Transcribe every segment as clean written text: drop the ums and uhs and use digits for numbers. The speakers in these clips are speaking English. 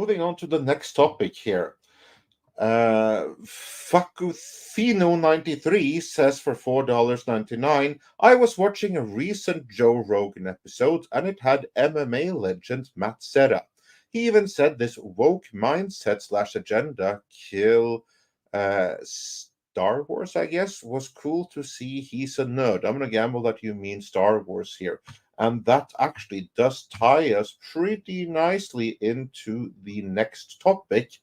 moving on to the next topic here. Fakufino93 says for $4.99, I was watching a recent Joe Rogan episode and it had MMA legend Matt Serra. He even said this woke mindset / agenda kill Star Wars, I guess, was cool to see. He's a nerd. I'm going to gamble that you mean Star Wars here. And that actually does tie us pretty nicely into the next topic,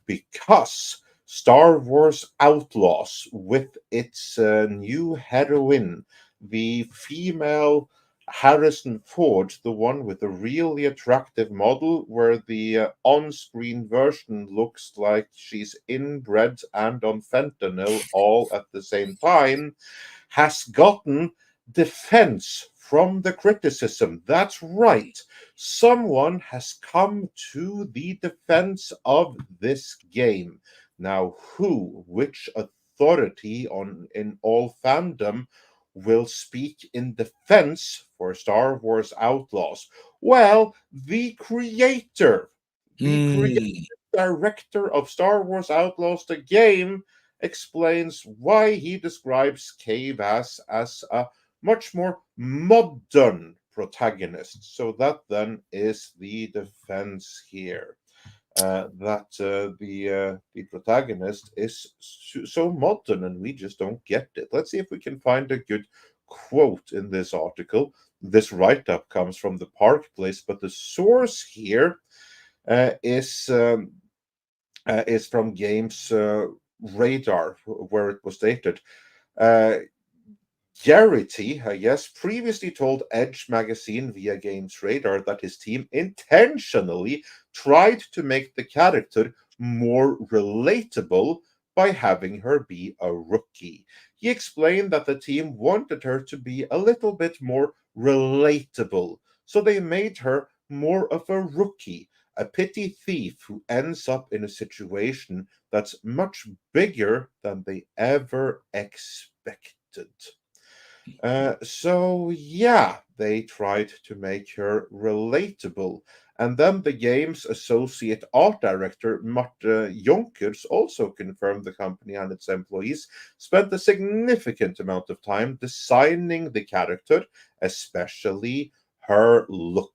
because Star Wars Outlaws, with its new heroine, the female Harrison Ford, the one with a really attractive model, where the on-screen version looks like she's inbred and on fentanyl all at the same time, has gotten defense from the criticism. That's right. Someone has come to the defense of this game. Now, which authority in all fandom will speak in defense for Star Wars Outlaws? Well, the creator, creative director of Star Wars Outlaws, the game, explains why he describes Cave as a much more modern protagonist. So that then is the defense here. That the protagonist is so modern and we just don't get it. Let's see if we can find a good quote in this article. This write-up comes from the Park Place, but the source here is from Games Radar, where it was stated. Garrity, I guess, previously told Edge magazine via Games Radar that his team intentionally tried to make the character more relatable by having her be a rookie. He explained that the team wanted her to be a little bit more relatable, so they made her more of a rookie, a petty thief who ends up in a situation that's much bigger than they ever expected. So yeah, they tried to make her relatable. And then the game's associate art director, Marte Jonkers, also confirmed the company and its employees spent a significant amount of time designing the character, especially her look.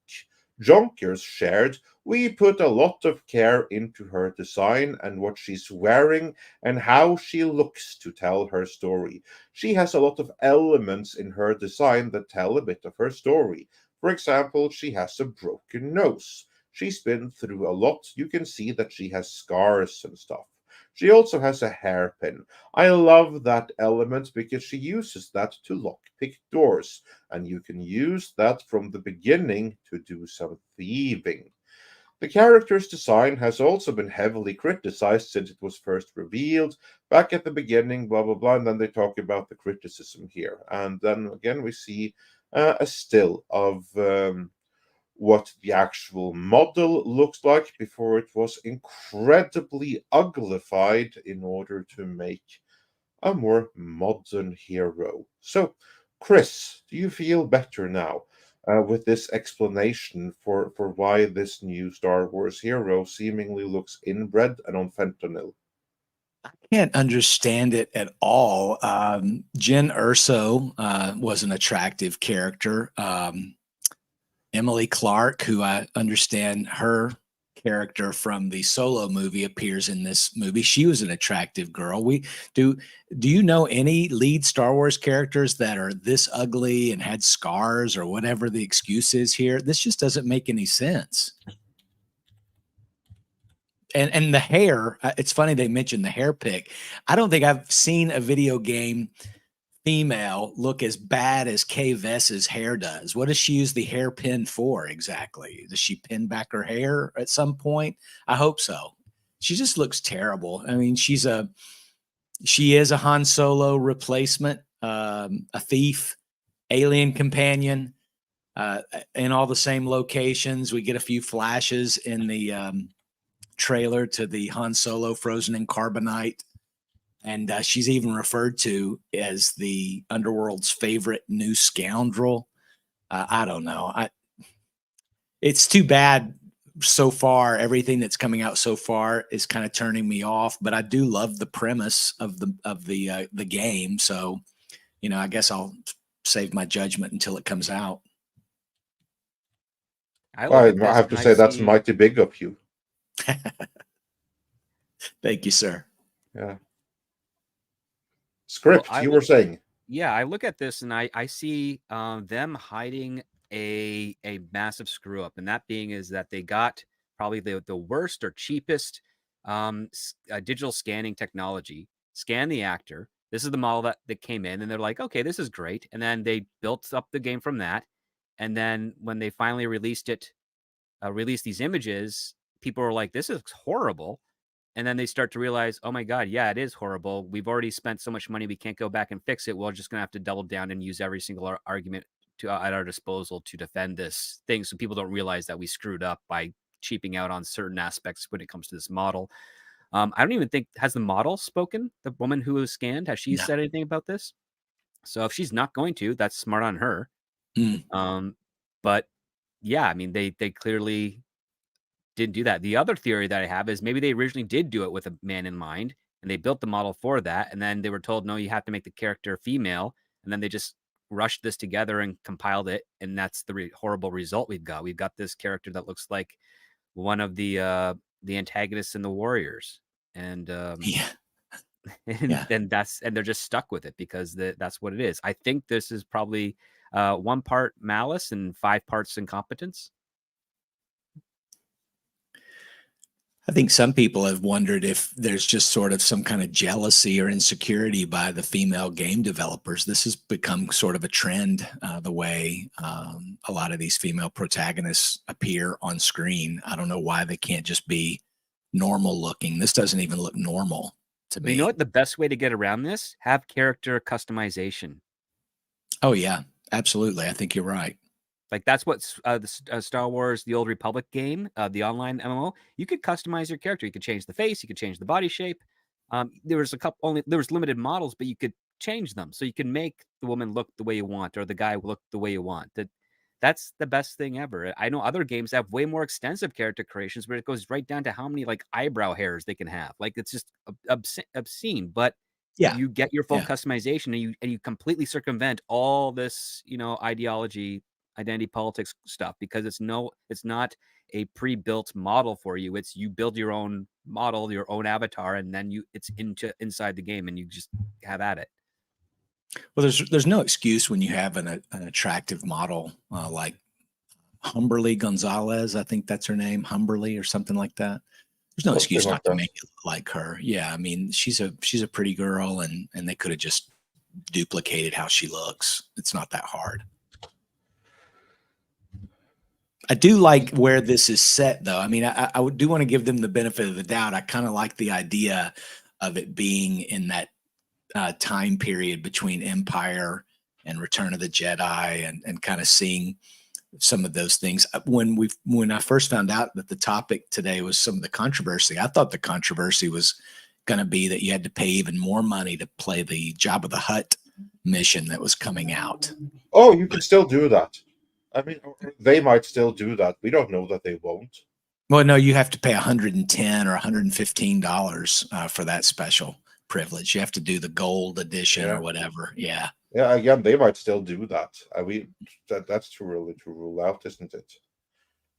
Jonkers shared, we put a lot of care into her design and what she's wearing and how she looks to tell her story. She has a lot of elements in her design that tell a bit of her story. For example, she has a broken nose. She's been through a lot. You can see that she has scars and stuff. She also has a hairpin. I love that element because she uses that to lockpick doors, and you can use that from the beginning to do some thieving. The character's design has also been heavily criticized since it was first revealed back at the beginning, blah, blah, blah, and then they talk about the criticism here. And then again, we see a still of what the actual model looks like before it was incredibly uglified in order to make a more modern hero. So, Chris, do you feel better now with this explanation for why this new Star Wars hero seemingly looks inbred and on fentanyl? I can't understand it at all. Jen Urso was an attractive character. Emily Clark, who I understand her character from the Solo movie appears in this movie. She was an attractive girl. Do you know any lead Star Wars characters that are this ugly and had scars or whatever the excuse is here? This just doesn't make any sense. And the hair, it's funny they mentioned the hair pick. I don't think I've seen a video game female look as bad as Kay Vess's hair does. What does she use the hairpin for exactly? Does she pin back her hair at some point? I hope so. She just looks terrible. I mean, she is a Han Solo replacement, a thief, alien companion, in all the same locations. We get a few flashes in the trailer to the Han Solo frozen in carbonite. And she's even referred to as the underworld's favorite new scoundrel. I don't know. It's too bad so far, everything that's coming out so far is kind of turning me off. But I do love the premise of the game. So, I guess I'll save my judgment until it comes out. I look at I this have to and I say that's see. mighty big of you. Thank you, sir. Yeah. Well, Script, I you look. were saying. Yeah, I look at this and I see them hiding a massive screw up, and that being is that they got probably the worst or cheapest digital scanning technology. Scan the actor. This is the model that came in, and they're like, okay, this is great, and then they built up the game from that, and then when they finally released these images, people were like, this is horrible. And then they start to realize, oh my God, yeah, it is horrible. We've already spent so much money, we can't go back and fix it. We're just going to have to double down and use every single argument at our disposal to defend this thing. So people don't realize that we screwed up by cheaping out on certain aspects when it comes to this model. I don't even think, has the model spoken? The woman who was scanned, has she said anything about this? So if she's not going to, that's smart on her. But yeah, I mean, they clearly didn't do that. The other theory that I have is maybe they originally did do it with a man in mind, and they built the model for that, and then they were told, no, you have to make the character female, and then they just rushed this together and compiled it, and that's the horrible result we've got. We've got this character that looks like one of the antagonists in the Warriors, and Yeah. and they're just stuck with it because that's what it is. I think this is probably 1 part malice and 5 parts incompetence. I think some people have wondered if there's just sort of some kind of jealousy or insecurity by the female game developers. This has become sort of a trend, the way a lot of these female protagonists appear on screen. I don't know why they can't just be normal looking. This doesn't even look normal to me. You know what? The best way to get around this, have character customization. Oh, yeah, absolutely. I think you're right. Like that's what Star Wars: The Old Republic game, the online MMO. You could customize your character. You could change the face. You could change the body shape. There was limited models, but you could change them. So you can make the woman look the way you want, or the guy look the way you want. That's the best thing ever. I know other games have way more extensive character creations where it goes right down to how many like eyebrow hairs they can have. Like it's just obscene. But Yeah. you get your full customization, and you completely circumvent all this, ideology, identity politics stuff, because it's not a pre-built model for you. It's you build your own model, your own avatar, and then it's inside the game, and you just have at it. Well, there's no excuse when you have an attractive model like Humberly Gonzalez. I think that's her name, Humberly or something like that. There's no excuse not to make it like her. Yeah, I mean, she's a pretty girl, and they could have just duplicated how she looks. It's not that hard. I do like where this is set, though. I mean, I do want to give them the benefit of the doubt. I kind of like the idea of it being in that time period between Empire and Return of the Jedi, and kind of seeing some of those things. When I first found out that the topic today was some of the controversy, I thought the controversy was going to be that you had to pay even more money to play the Jabba the Hutt mission that was coming out. Oh, you can still do that. I mean, they might still do that. We don't know that they won't. Well, no, you have to pay $110 or $115 for that special privilege. You have to do the gold edition or whatever. Yeah. Yeah, again, they might still do that. That's too early to rule out, isn't it?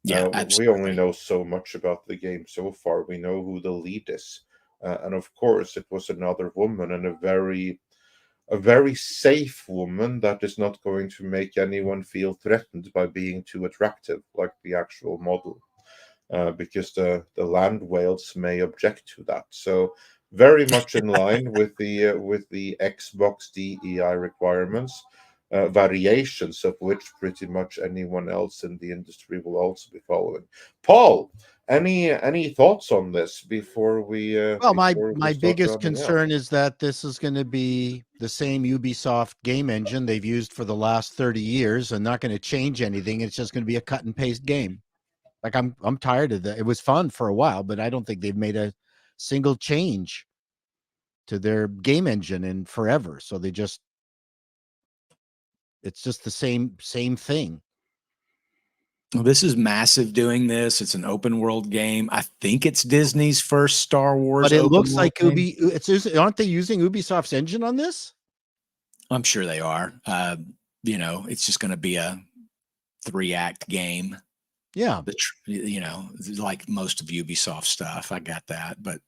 Yeah, we only know so much about the game so far. We know who the lead is, and of course, it was another woman, and a very safe woman that is not going to make anyone feel threatened by being too attractive, like the actual model, because the land whales may object to that. So very much in line with the Xbox DEI requirements, variations of which pretty much anyone else in the industry will also be following. Paul, any thoughts on this before we? Well, my biggest concern is that this is going to be the same Ubisoft game engine they've used for the last 30 years, and not going to change anything. It's just going to be a cut and paste game. Like I'm tired of that. It was fun for a while, but I don't think they've made a single change to their game engine in forever. So it's just the same thing. Well, this is massive doing this. It's an open world game. I think it's Disney's first Star Wars But it open looks world like game. aren't they using Ubisoft's engine on this? I'm sure they are. It's just going to be a 3-act game. Yeah. Like most of Ubisoft stuff. I got that, but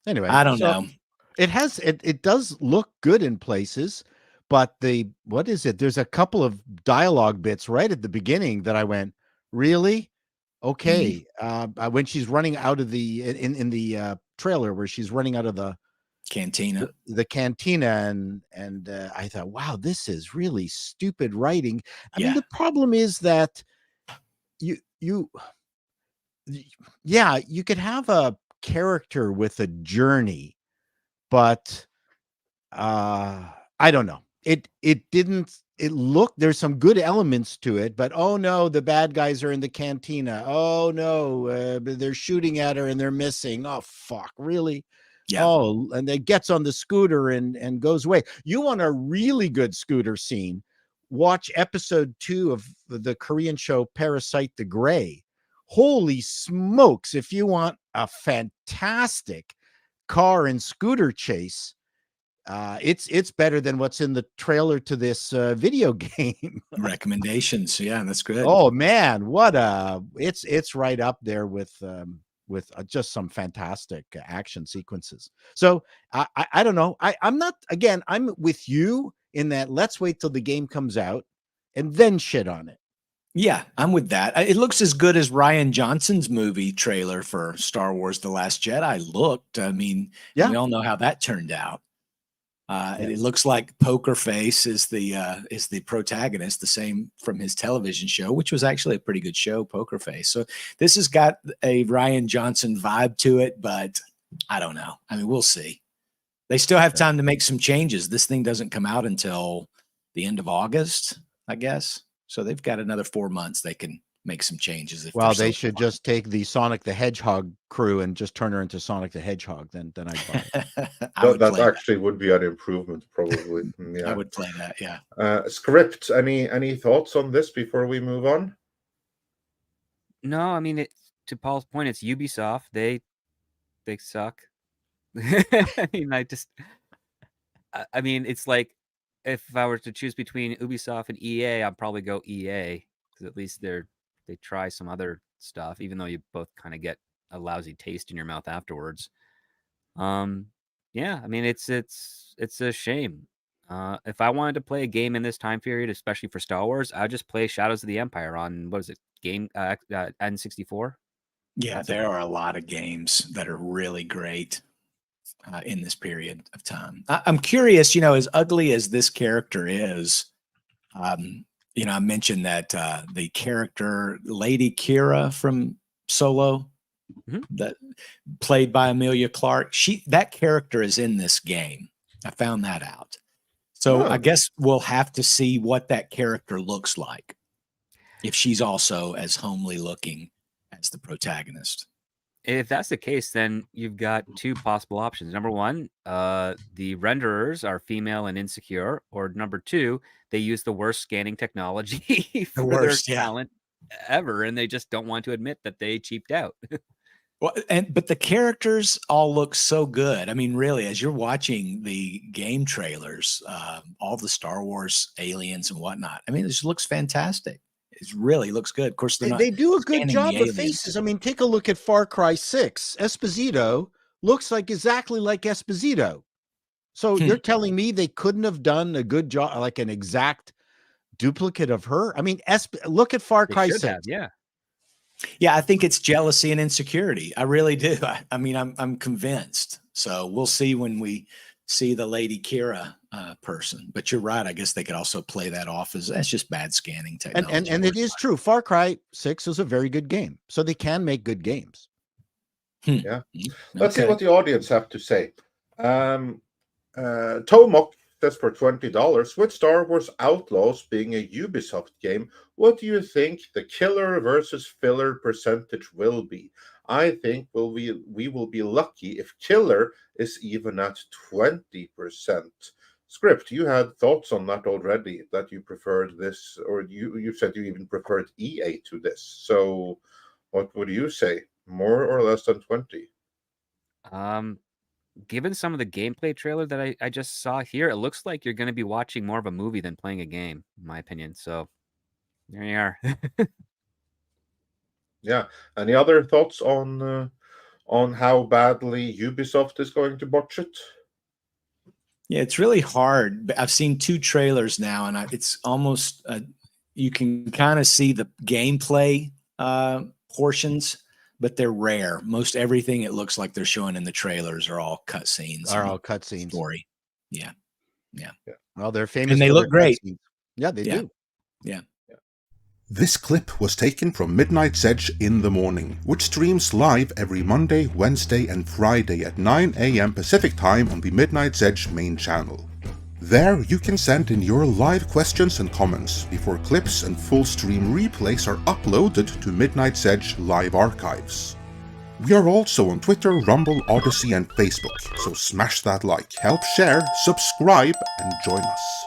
anyway, I don't know. It does look good in places, but what is it? There's a couple of dialogue bits right at the beginning that I went, really? Okay. When she's running out of in the trailer where she's running out of the cantina, and I thought, wow, this is really stupid writing. I mean, Yeah. the problem is that you could have a character with a journey, but I don't know. There's some good elements to it, but oh no, the bad guys are in the cantina. Oh no, they're shooting at her and they're missing. Oh fuck, really? Yeah. Oh, and they gets on the scooter and goes away. You want a really good scooter scene? Watch episode 2 of the Korean show Parasite the Grey. Holy smokes, if you want a fantastic car and scooter chase, it's better than what's in the trailer to this video game. Recommendations. Yeah, that's good. Oh man, it's right up there with just some fantastic action sequences. So I don't know. I'm with you in that. Let's wait till the game comes out and then shit on it. Yeah, I'm with that. It looks as good as Rian Johnson's movie trailer for Star Wars: The Last Jedi looked. I mean, we all know how that turned out. It looks like Poker Face is the protagonist, the same from his television show, which was actually a pretty good show, Poker Face. So this has got a Rian Johnson vibe to it, but I don't know. I mean, we'll see. They still have time to make some changes. This thing doesn't come out until the end of August, I guess. So they've got another 4 months. They can make some changes. They should just take the Sonic the Hedgehog crew and just turn her into Sonic the Hedgehog. Then I'd buy it. that actually would be an improvement, probably. Yeah, I would play that. Yeah. Script. Any thoughts on this before we move on? No, I mean, to Paul's point, it's Ubisoft. They suck. I mean, it's like if I were to choose between Ubisoft and EA, I'd probably go EA because at least they try some other stuff, even though you both kind of get a lousy taste in your mouth afterwards. Yeah, I mean, it's a shame. If I wanted to play a game in this time period, especially for Star Wars, I'd just play Shadows of the Empire on, what is it, N64? Yeah, there are a lot of games that are really great in this period of time. I'm curious, as ugly as this character is, I mentioned that the character Lady Kira from Solo, that played by Emilia Clarke, that character is in this game. I found that out. So I guess we'll have to see what that character looks like, if she's also as homely looking as the protagonist. If that's the case, then you've got 2 possible options. Number 1, the renderers are female and insecure, or number 2, they use the worst scanning technology for their talent ever, and they just don't want to admit that they cheaped out. Well, but the characters all look so good. I mean, really, as you're watching the game trailers, all the Star Wars aliens and whatnot, I mean, it just looks fantastic. It really looks good. Of course, they do a good job of faces. I mean, take a look at Far Cry 6. Esposito looks exactly like Esposito. So you're telling me they couldn't have done a good job, like an exact duplicate of her? I mean, look at Far Cry 6. Yeah, I think it's jealousy and insecurity. I really do. I mean, I'm convinced. So we'll see when we see the Lady Kira person. But you're right. I guess they could also play that off as that's just bad scanning technology. And it is true. Far Cry 6 is a very good game. So they can make good games. Yeah. Let's see what the audience have to say. Tomok says for $20, with Star Wars Outlaws being a Ubisoft game, what do you think the killer versus filler percentage will be? I think we will be lucky if killer is even at 20%. Script, you had thoughts on that already, that you preferred this, or you said you even preferred EA to this. So what would you say? More or less than 20? Given some of the gameplay trailer that I just saw here, it looks like you're going to be watching more of a movie than playing a game, in my opinion. So there you are. Yeah. Any other thoughts on how badly Ubisoft is going to botch it? Yeah, it's really hard. I've seen 2 trailers now, and it's almost you can kind of see the gameplay portions, but they're rare. Most everything it looks like they're showing in the trailers are all cutscenes. Story. Yeah. Well, they're famous. And they for look their great. cutscenes. Yeah, they do. Yeah. This clip was taken from Midnight's Edge in the Morning, which streams live every Monday, Wednesday, and Friday at 9 a.m. Pacific Time on the Midnight's Edge main channel. There, you can send in your live questions and comments before clips and full stream replays are uploaded to Midnight's Edge live archives. We are also on Twitter, Rumble, Odyssey, and Facebook, so smash that like, help share, subscribe, and join us.